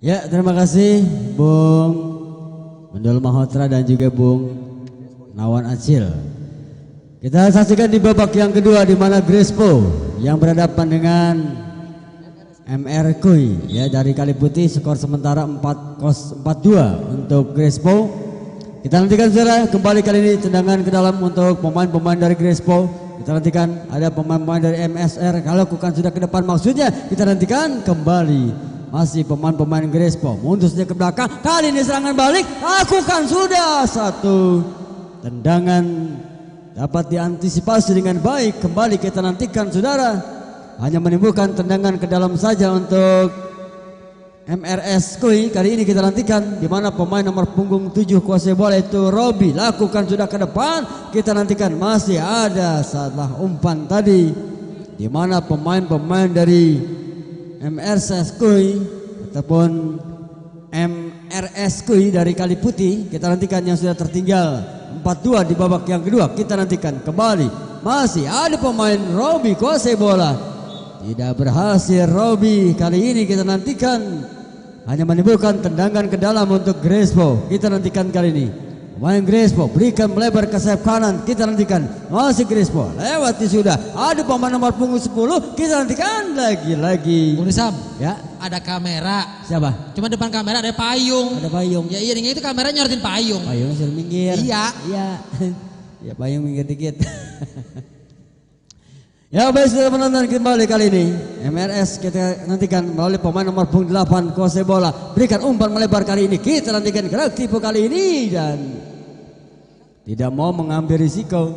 Ya, terima kasih Bung Mendol Mahotra dan juga Bung Nawan Acil. Kita saksikan di babak yang kedua di mana Grespo yang berhadapan dengan MR Kui ya dari Kaliputi, skor sementara 4-2 untuk Grespo. Kita nantikan saudara kembali kali ini tendangan ke dalam untuk pemain-pemain dari Grespo. Kita nantikan ada pemain-pemain dari MSR kalau bukan sudah ke depan, maksudnya kita nantikan kembali masih pemain-pemain Grespo mundur saja ke belakang. Kali ini serangan balik lakukan sudah satu tendangan dapat diantisipasi dengan baik. Kembali kita nantikan saudara, hanya menimbulkan tendangan ke dalam saja untuk MRS Kui. Kali ini kita nantikan di mana pemain nomor punggung 7 kuasai bola itu Robi lakukan sudah ke depan. Kita nantikan masih ada salah umpan tadi di mana pemain-pemain dari MRS Kui ataupun MRS Kui dari Kaliputi kita nantikan yang sudah tertinggal 4-2 di babak yang kedua. Kita nantikan kembali masih ada pemain Robi kuasai bola, tidak berhasil Robi. Kali ini kita nantikan hanya menimbulkan tendangan ke dalam untuk Grespo. Kita nantikan kali ini pemain Grespo berikan melebar ke sayap kanan. Kita nantikan masih Grespo lewati sudah ada pemain nomor punggung 10. Kita nantikan lagi-lagi Bung Nisam ya, ada kamera. siapa? Cuma depan kamera ada payung. Ada payung. Ya iya, itu kamera nyorotin payung. Payung suruh minggir. Iya. Iya. Ya payung minggir dikit. Ya baik, sudah menonton kembali kali ini MRS kita nantikan melalui pemain nomor punggung 8 kuasai bola berikan umpan melebar kali ini. Kita nantikan gerak tipu kali ini dan tidak mau mengambil risiko,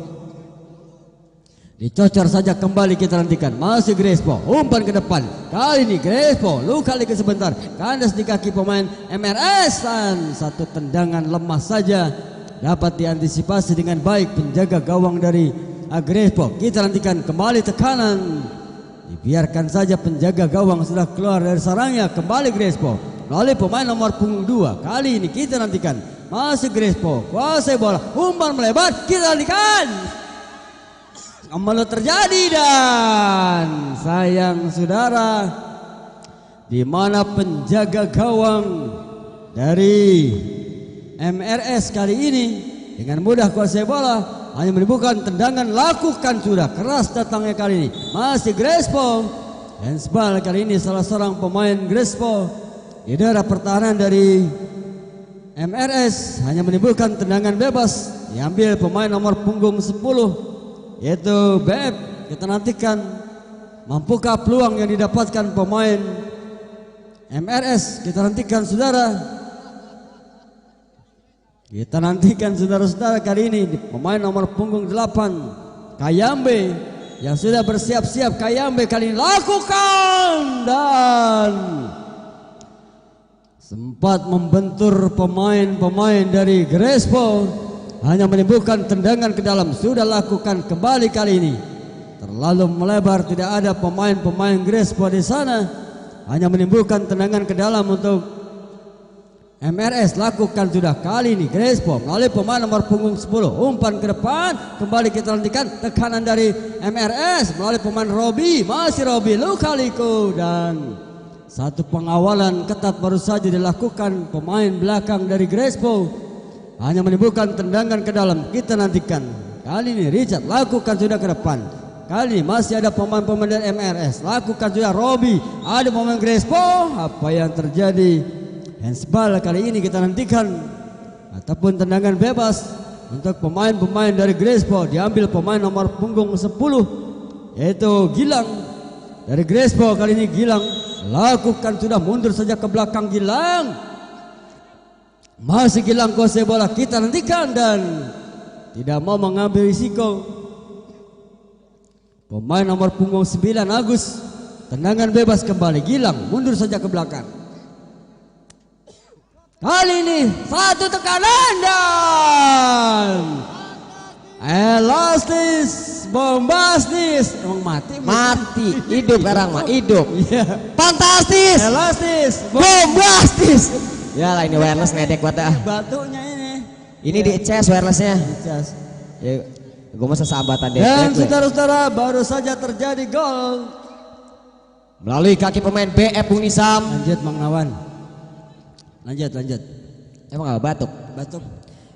dicocor saja kembali. Kita nantikan masih Grespo umpan ke depan. Kali ini Grespo luka lagi sebentar kandas di kaki pemain MRS dan satu tendangan lemah saja dapat diantisipasi dengan baik penjaga gawang dari Grespo. Kita nantikan kembali tekanan, dibiarkan saja penjaga gawang sudah keluar dari sarangnya. Kembali Grespo melalui pemain nomor punggung 2. Kali ini kita nantikan masih Grespo kuasai bola umpan melebar. Kita nantikan kembali terjadi dan sayang saudara di mana penjaga gawang dari MRS kali ini dengan mudah kuasai bola hanya menimbulkan tendangan. Lakukan sudah keras datangnya kali ini masih Grespo. Handsball kali ini salah seorang pemain Grespo di daerah pertahanan dari MRS hanya menimbulkan tendangan bebas diambil pemain nomor punggung 10 yaitu BF. Kita nantikan mampukah peluang yang didapatkan pemain MRS. Kita nantikan saudara. Kita nantikan saudara-saudara kali ini pemain nomor punggung 8 Kayambe yang sudah bersiap-siap. Kayambe kali ini lakukan dan sempat membentur pemain-pemain dari Grespo hanya menimbulkan tendangan ke dalam. Sudah lakukan kembali kali ini terlalu melebar, tidak ada pemain-pemain Grespo di sana, hanya menimbulkan tendangan ke dalam untuk MRS. Lakukan sudah kali ini Grespo melalui pemain nomor punggung 10 umpan ke depan. Kembali kita nantikan tekanan dari MRS melalui pemain Robi. Masih Robi luka-liku dan satu pengawalan ketat baru saja dilakukan pemain belakang dari Grespo hanya menimbulkan tendangan ke dalam. Kita nantikan kali ini Richard lakukan sudah ke depan. Kali ini masih ada pemain-pemain dari MRS. Lakukan sudah Robi, ada pemain Grespo. Apa yang terjadi? Handsball kali ini kita nantikan ataupun tendangan bebas untuk pemain-pemain dari Grespo. Diambil pemain nomor punggung 10 yaitu Gilang dari Grespo. Kali ini Gilang lakukan sudah mundur saja ke belakang. Gilang masih Gilang kuasai bola. Kita nantikan dan tidak mau mengambil risiko pemain nomor punggung 9 Agus. Tendangan bebas kembali. Gilang mundur saja ke belakang. Kali ini satu tekanan dan elastis bombastis. Emang mati hidup sekarang mah hidup. Fantastis elastis bombastis. Ya lah ini wireless ngedek buat batunya ini di CS wirelessnya. Ya, gue masa sahabatan deh. Dan saudara-saudara baru saja terjadi gol Melalui kaki pemain BF Bung Nisam. Lanjut Mang Nawan. Lanjut. Emang gak batuk? Batuk.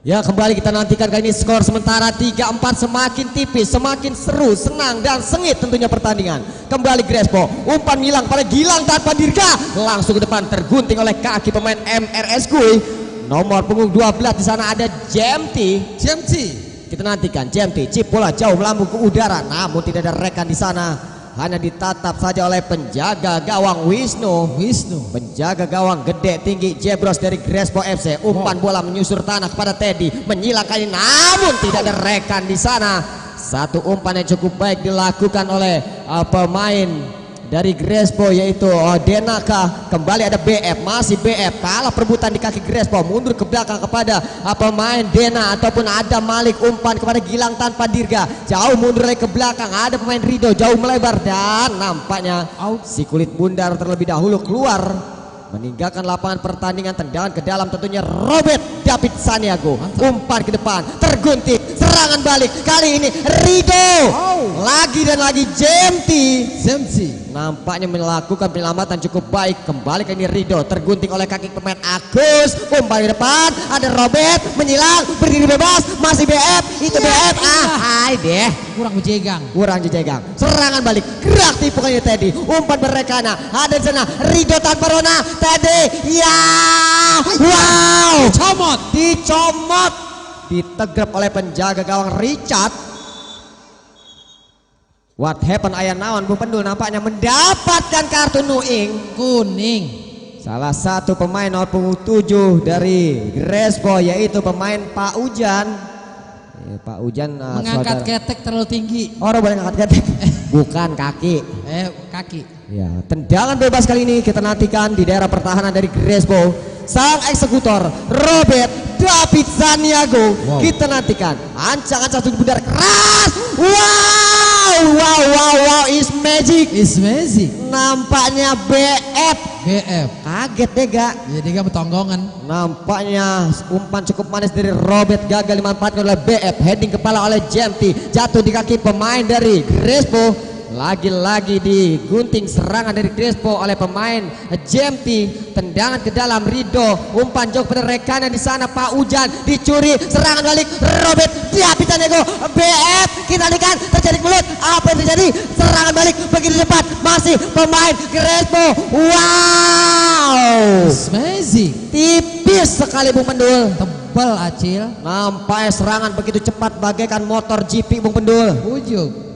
Ya, kembali kita nantikan kali ini skor sementara 3-4, semakin tipis, semakin seru, senang dan sengit tentunya pertandingan. Kembali Grespo, umpan hilang pada Gilang tanpa dirga, langsung ke depan tergunting oleh kaki pemain MRS Kui. Nomor punggung 12 di sana ada Jemti. Kita nantikan Jemti, chip bola jauh melambung ke udara, namun tidak ada rekan di sana. Hanya ditatap saja oleh penjaga gawang Wisnu. Penjaga gawang gede tinggi Jebros dari Grespo FC. Umpan bola menyusur tanah kepada Teddy, menyilang kali namun tidak ada rekan di sana. Satu umpan yang cukup baik dilakukan oleh pemain dari Grespo yaitu Denaka. Kembali ada BF, masih BF, kalah perebutan di kaki Grespo, mundur ke belakang kepada pemain Dena ataupun ada Malik, umpan kepada Gilang tanpa dirga, jauh mundur lagi ke belakang, ada pemain Rido jauh melebar dan nampaknya si kulit bundar terlebih dahulu keluar meninggalkan lapangan pertandingan. Tendangan ke dalam tentunya Robert David Saniago. Umpan ke depan, tergunting, serangan balik, kali ini Rido. Lagi dan lagi Jemti nampaknya melakukan penyelamatan cukup baik. Kembali ke ini Rido, tergunting oleh kaki pemain Agus. Umpan ke depan, ada Robert menyilang, berdiri bebas, masih BF, itu BF. Hai deh, kurang jejegang. Serangan balik, gerak tipukannya Teddy. Umpan berekana, ada di sana Rido tanpa Rona. Teddy, ya, wow, dicomot, ditegrep oleh penjaga gawang Richard. What happened ayah naon Bung Pendul, nampaknya mendapatkan kartu kuning. Salah satu pemain nomor punggung 7 dari Grespo yaitu pemain Pak Ujan. Pak Ujan mengangkat ketek terlalu tinggi. Orang boleh ngangkat ketek. Bukan kaki. Kaki. Ya, tendangan bebas kali ini kita nantikan di daerah pertahanan dari Grespo. Sang eksekutor Robert David Saniago. Kita nantikan ancang-ancang sudut bundar keras. Wow, is magic. Nampaknya BF. Kaget deh gak? Jadi gak betonggongan. Nampaknya umpan cukup manis dari Robert, gagal dimanfaatkan oleh BF. Heading kepala oleh Jemti, jatuh di kaki pemain dari Grespo. Lagi-lagi digunting serangan dari Grespo oleh pemain Jemti. Tendangan ke dalam Rido, umpan jauh pada rekannya di sana Pak Ujan, dicuri, serangan balik Robert David Saniago. BF, kita lihat terjadi mulut, apa yang terjadi? Serangan balik begitu cepat, masih pemain Grespo. Wow, tipis sekali Bung Pendul, tebal Acil. Nampaknya serangan begitu cepat bagaikan motor GP Bung Pendul.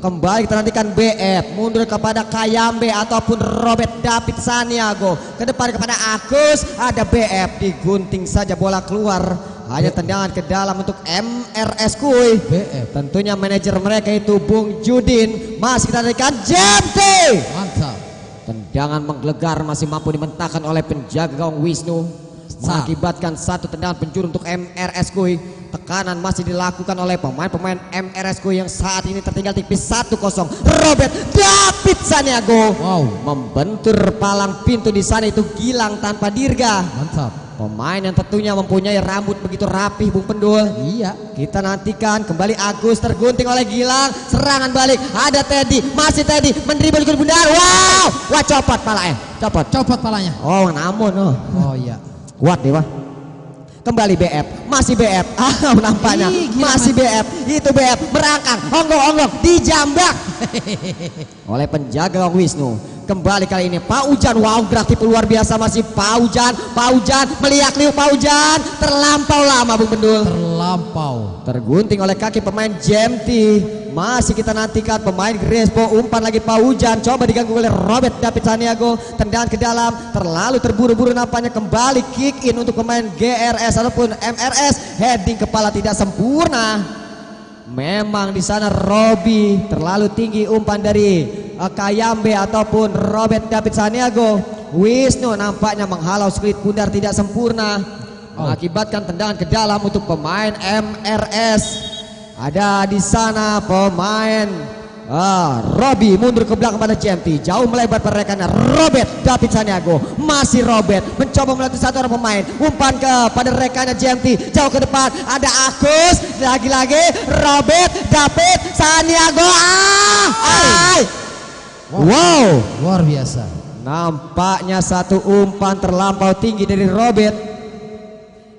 Kembali kita nantikan BF mundur kepada Kayambe ataupun Robert David Saniago. Ke depan kepada Agus, ada BF, digunting saja bola keluar. Hanya tendangan ke dalam untuk MRS Kui. BF. Tentunya manajer mereka itu Bung Judin. Masih kita nantikan Jemti. Mantap. Tendangan menggelegar masih mampu dimentahkan oleh penjaga gawang Wisnu, mengakibatkan satu tendangan penjuru untuk MRS Kui. Tekanan masih dilakukan oleh pemain-pemain MRS Kui yang saat ini tertinggal tipis 1-0. Robert David Saniago membentur palang pintu di sana itu Gilang tanpa dirga. Mantap. Pemain yang tentunya mempunyai rambut begitu rapih Bung Pendul. Iya. Kita nantikan kembali Agus, tergunting oleh Gilang, serangan balik, ada Teddy, masih Teddy mendribble ke bundar. Wah, copot palanya. Copot palanya. Oh, namun oh iya. Kuat deh wah. Kembali BF, masih BF. Nampaknya masih BF. Itu BF merangkang, onggong-onggong, dijambak oleh penjaga gawang Wisnu. Kembali kali ini Pak Ujan. Wow, gerak tipu luar biasa masih Pak Ujan. Melihat liuk Pak Ujan, terlampau lama Bung Pendul. Tergunting oleh kaki pemain Jemti. Masih kita nantikan pemain Grespo, umpan lagi Pak Ujan, coba diganggu oleh Robert David Saniago. Tendangan ke dalam, terlalu terburu-buru nampaknya. Kembali kick in untuk pemain GRS ataupun MRS. Heading kepala tidak sempurna. Memang di sana Robi terlalu tinggi, umpan dari Kayambe ataupun Robert David Saniago. Wisnu nampaknya menghalau split bundar tidak sempurna, mengakibatkan tendangan ke dalam untuk pemain MRS. Ada di sana pemain Robi mundur ke belakang pada Jemti, jauh melebar pada rekannya Robert David Saniago. Masih Robert mencoba melatih satu orang pemain, umpan kepada rekannya Jemti, jauh ke depan ada Agus, lagi-lagi Robert David Saniago. Wow, luar biasa. Nampaknya satu umpan terlampau tinggi dari Robert.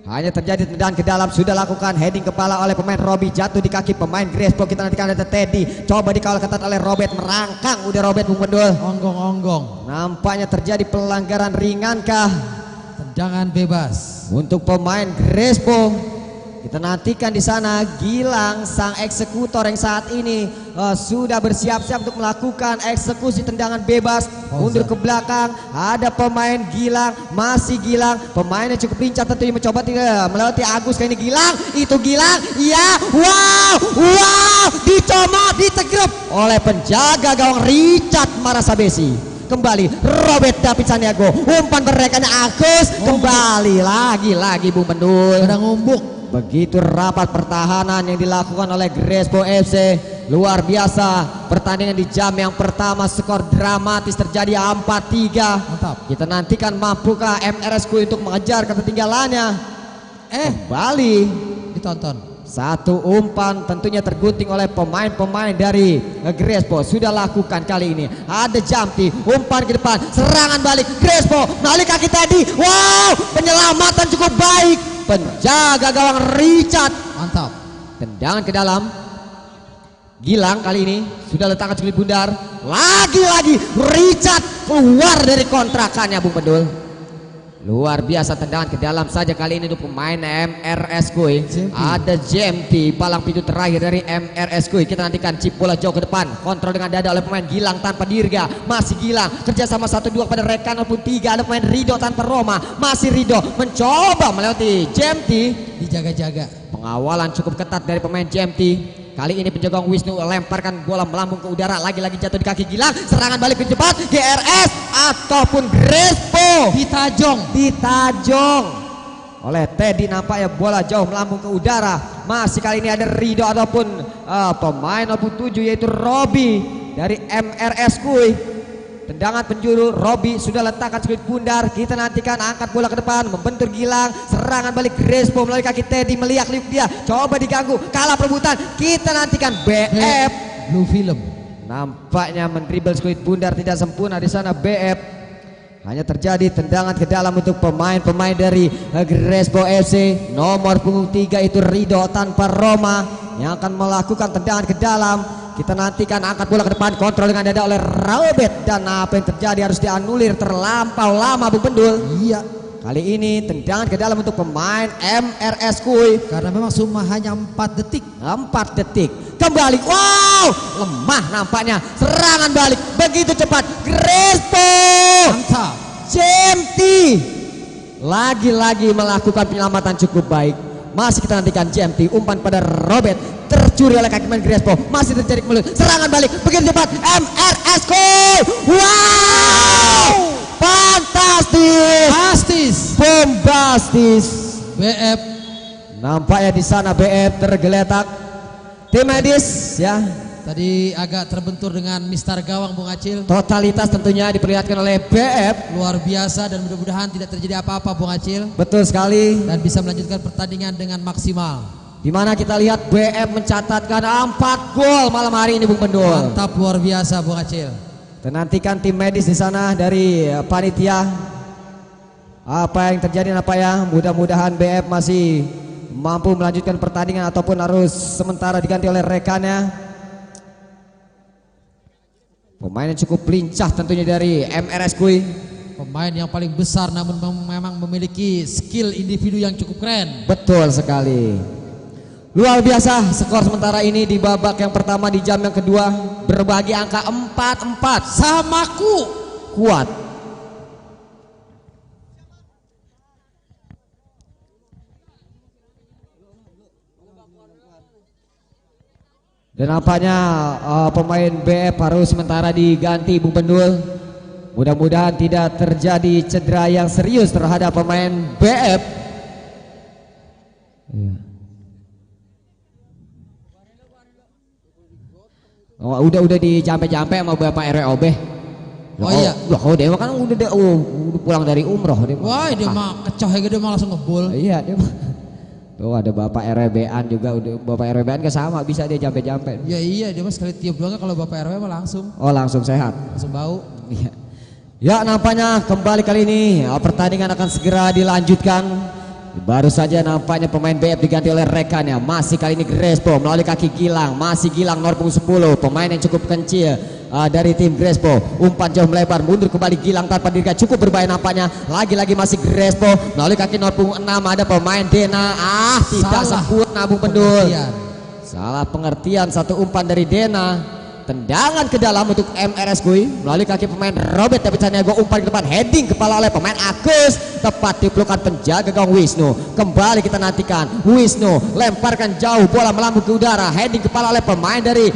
Hanya terjadi tendangan ke dalam, sudah lakukan heading kepala oleh pemain Robi, jatuh di kaki pemain Grespo. Kita nantikan ada Teddy, coba dikawal ketat oleh Robert, merangkang udah Robert Bung Pendul. Onggong-onggong. Nampaknya terjadi pelanggaran ringankah Tendangan bebas. untuk pemain Grespo? Kita nantikan di sana Gilang sang eksekutor yang saat ini sudah bersiap-siap untuk melakukan eksekusi tendangan bebas. Mundur ke belakang, ada pemain Gilang, masih Gilang, pemainnya cukup lincah tentunya mencoba melewati Agus. Kali ini Gilang, itu Gilang, iya, wow, dicomot, ditegrep oleh penjaga gawang Richard Marasabesi. Kembali Robert David Sandiago, umpan berekannya Agus, kembali lagi Bung Pendul. Ada ngumbuk. Begitu rapat pertahanan yang dilakukan oleh Grespo FC. Luar biasa pertandingan di jam yang pertama, skor dramatis terjadi 4-3. Mantap. Kita nantikan mampukah MRSku untuk mengejar ketertinggalannya. Kembali Ditonton. satu umpan tentunya tergunting oleh pemain-pemain dari Grespo. Sudah lakukan kali ini. Ada Jamti, umpan ke depan, serangan balik Grespo, melalui kaki tadi. Wow, penyelamatan cukup baik. Penjaga gawang Richard. Mantap. Tendangan ke dalam. Gilang kali ini sudah letakkan kulit bundar. Lagi-lagi Richard keluar dari kontrakannya Bung Pendul. Luar biasa tendangan ke dalam saja kali ini untuk pemain MRS Kui. Ada JMT palang pintu terakhir dari MRS Kui. Kita nantikan chip bola jauh ke depan, kontrol dengan dada oleh pemain Gilang tanpa dirga. Masih Gilang kerjasama 1-2 pada rekan maupun 3. Ada pemain Rido tanpa Roma, masih Rido mencoba melewati JMT. Dijaga-jaga. Pengawalan cukup ketat dari pemain JMT. Kali ini penjaga Wisnu lemparkan bola melambung ke udara, lagi-lagi jatuh di kaki Gilang. Serangan balik ke cepat GRS ataupun Grespo ditajong oleh Teddy. Nampaknya bola jauh melambung ke udara. Masih kali ini ada Rido ataupun pemain nomor 7 yaitu Robi dari MRS Kui. Tendangan penjuru, Robi sudah letakkan kulit bundar. Kita nantikan angkat bola ke depan, membentur Gilang. Serangan balik Grespo melalui kaki Teddy, meliak-liuk dia, coba diganggu, kalah perebutan. Kita nantikan BF Blue Film. nampaknya mendribble kulit bundar tidak sempurna di sana BF. Hanya terjadi tendangan ke dalam untuk pemain-pemain dari Grespo FC. Nomor punggung 3 itu Rido tanpa Roma yang akan melakukan tendangan ke dalam. Kita nantikan angkat bola ke depan, kontrol dengan dada oleh Robert, dan apa yang terjadi harus dianulir terlampau lama Bung Pendul. Iya. Kali ini tendangan ke dalam untuk pemain MRS Kui. Karena memang cuma hanya 4 detik. 4 detik. Kembali. Wow, lemah nampaknya. Serangan balik begitu cepat. Grespo. Mantap. JMT lagi-lagi melakukan penyelamatan cukup baik. Masih kita nantikan JMT, umpan pada Robert, tercuri oleh kaki main Grespo. Masih terjadi mulut, serangan balik begitu cepat. MRS Kui. Wow, fantastis, bombastis. BF. Nampaknya di sana BF tergeletak. Tim medis ya. Tadi agak terbentur dengan Mister Gawang Bung Acil. Totalitas tentunya diperlihatkan oleh BF. Luar biasa dan mudah-mudahan tidak terjadi apa-apa Bung Acil. Betul sekali. Dan bisa melanjutkan pertandingan dengan maksimal. Dimana kita lihat BF mencatatkan 4 gol malam hari ini Bung Pendul. Mantap, luar biasa Bung Acil. Dan nantikan tim medis di sana dari panitia. Apa yang terjadi ya? Mudah-mudahan BF masih mampu melanjutkan pertandingan ataupun harus sementara diganti oleh rekannya. Pemain yang cukup lincah tentunya dari MRS Kui. Pemain yang paling besar namun memang memiliki skill individu yang cukup keren. Betul sekali. Luar biasa skor sementara ini di babak yang pertama di jam yang kedua berbagi angka 4-4. Samaku Kuat. Dan nampaknya pemain BF harus sementara diganti Bung Pendul. Mudah-mudahan tidak terjadi cedera yang serius terhadap pemain BF. Oh, udah dijampe-jampe sama Bapak RWOB. Oh iya. Loh, dia kan udah pulang dari umroh dia. Wah, dia mah kecoh ya, dia mah langsung ngebul. Iya, dia mah. Tuh ada Bapak RWB-an juga, udah Bapak RWB-an kan sama bisa dia jampe-jampe. Ya iya, dia mah sekali tiup doang, kalau Bapak RW mah langsung. Oh, langsung sehat. Langsung bau. Iya. Ya, nampaknya kembali kali ini pertandingan akan segera dilanjutkan. Baru saja nampaknya pemain BF diganti oleh rekannya. Masih kali ini Grespo melalui kaki Gilang. Masih Gilang nomor punggung 10, pemain yang cukup kecil dari tim Grespo. Umpan jauh melebar, mundur kembali Gilang tanpa dirga, cukup berbahaya nampaknya. Lagi-lagi masih Grespo melalui kaki nomor punggung 6, ada pemain Dena. Tidak sempurna Bung Pendul. Salah pengertian, satu umpan dari Dena. Tendangan ke dalam untuk MRS Kui melalui kaki pemain Robert, tapi Caniago umpan ke depan, heading kepala oleh pemain Agus, tepat di pelukan penjaga gawang Wisnu. Kembali kita nantikan Wisnu lemparkan jauh, bola melambung ke udara, heading kepala oleh pemain dari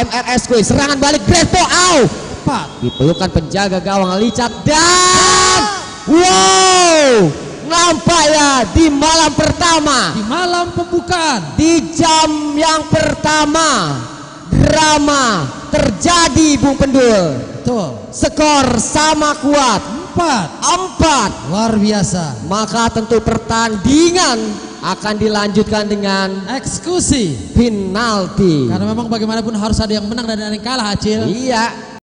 MRS Kui. Serangan balik Grespo, tepat di pelukan penjaga gawang Licat, dan wow, nampaknya di malam pertama, di malam pembukaan, di jam yang pertama, drama terjadi Bung Pendul. betul, Skor sama kuat 4-4. luar biasa. Maka tentu pertandingan akan dilanjutkan dengan Eksekusi, penalti. karena memang bagaimanapun harus ada yang menang dan ada yang kalah, Acil. Iya,